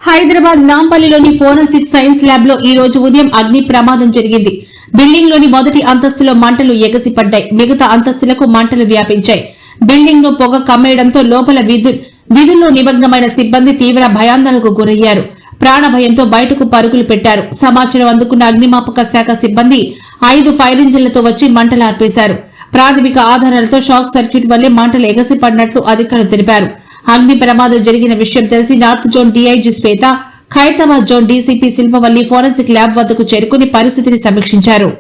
Hyderabad నాంపల్లిలోని forensic science lab లో ఈ రోజు ఉదయం అగ్ని ప్రమాదం జరిగింది. బిల్డింగ్ లోని మొదటి అంతస్తులో మంటలు ఎగసిపడ్డాయి. మిగతా అంతస్తులకు మంటలు వ్యాపించాయి. బిల్డింగ్ ను పొగ కమ్మేయడంతో లోపల విధుల్లో నిమగ్నమైన సిబ్బంది తీవ్ర భయాందోళనకు గురయ్యారు. ప్రాణభయంతో బయటకు పరుగులు పెట్టారు. సమాచారం అందుకున్న అగ్నిమాపక శాఖ సిబ్బంది 5 ఫైర్ ఇంజిన్లతో వచ్చి మంటలు ఆర్పేశారు. ప్రాథమిక ఆధారాలతో షార్ట్ సర్క్యూట్ వల్లే మంటలు ఎగసిపడినట్లు అధికారులు తెలిపారు. అగ్ని ప్రమాదం జరిగిన విషయం తెలిసి north zone DIG Shweta, Khairatabad zone DCP Shilpavalli forensic lab వద్దకు చేరుకుని పరిస్థితిని సమీక్షించారు.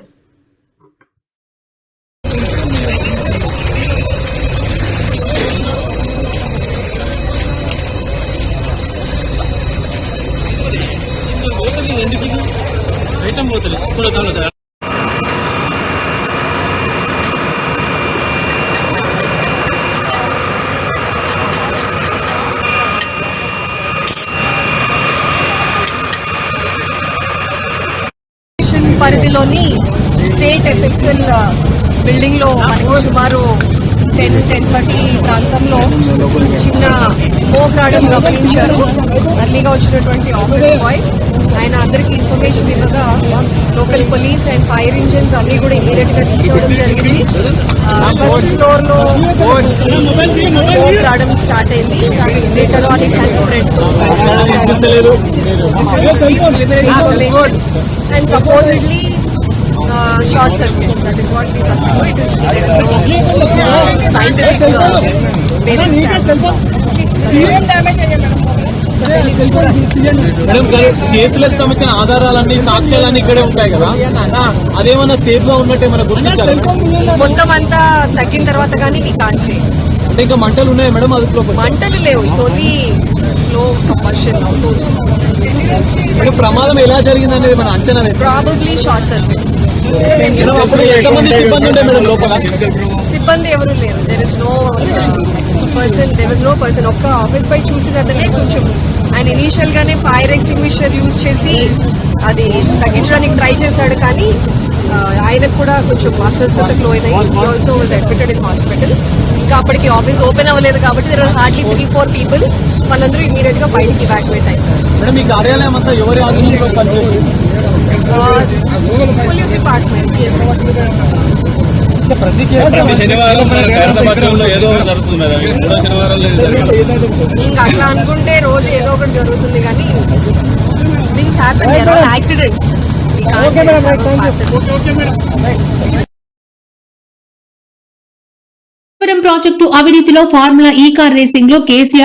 పరిధిలోని స్టేట్ ఎఫెక్చువల్ బిల్డింగ్ లో మనకు సుమారు 10:30 ప్రాంతంలో చిన్న స్మోక్ రావడం గమనించారు. అర్లీగా వచ్చినటువంటి ఆఫీస్ బాయ్ ఆయన అందరికీ ఇన్ఫర్మేషన్ ఇవ్వగా local police and fire engines అన్ని కూడా ఇమీడియట్ గా రీచ్ అవ్వడం జరిగింది. ఫస్ట్ ఫ్లోర్ లో స్మోక్ రావడం స్టార్ట్ అయింది. Later on it has spread preliminary information and supposedly short circuit. That is what we suspect. It is scientific madam కేసులకు సంబంధించిన ఆధారాలన్నీ సాక్ష్యాలన్నీ ఇక్కడే ఉంటాయి కదా, అదేమన్నా సేఫ్ గా ఉన్నట్టే మనకు గుర్తించాలి. మొత్తం అంతా తగ్గిన తర్వాత కానీ మీ కాన్సే అంటే ఇంకా మంటలు ఉన్నాయి మేడం, అదుపులో మంటలు లేవు. ఓన్లీ స్లో కంబషన్ అవుతుంది. ప్రమాదం ఎలా జరిగింది అనేది మన అంచనా ప్రాబబ్లీ షార్ట్ సర్క్యూట్. సిబ్బంది ఎవరు లేరు. There is no person. ఒక్క ఆఫీస్ పై చూసినతనే కొంచెం ఆయన ఇనీషియల్ గానే ఫైర్ ఎక్స్టింగ్విషర్ యూజ్ చేసి అది తగ్గించడానికి ట్రై చేశాడు. కానీ ఆయనకు కూడా కొంచెం అస్వస్థతకు లోనై also was admitted in hospital. ఇంకా అప్పటికి ఆఫీస్ ఓపెన్ అవ్వలేదు కాబట్టి దెర్ ఆర్ హార్డ్లీ 3-4 పీపుల్. వాళ్ళందరూ ఇమీడియట్ గా బయటికి ఎవాక్యుయేట్ అయ్యారు. Police department. ఇంకా అట్లా అనుకుంటే రోజు ఏదో ఒకటి జరుగుతుంది కానీ things happen. There are accidents. Project అవినీతిలో ఫార్ములా ఈ కార్ రేసింగ్ లో కేసీఆర్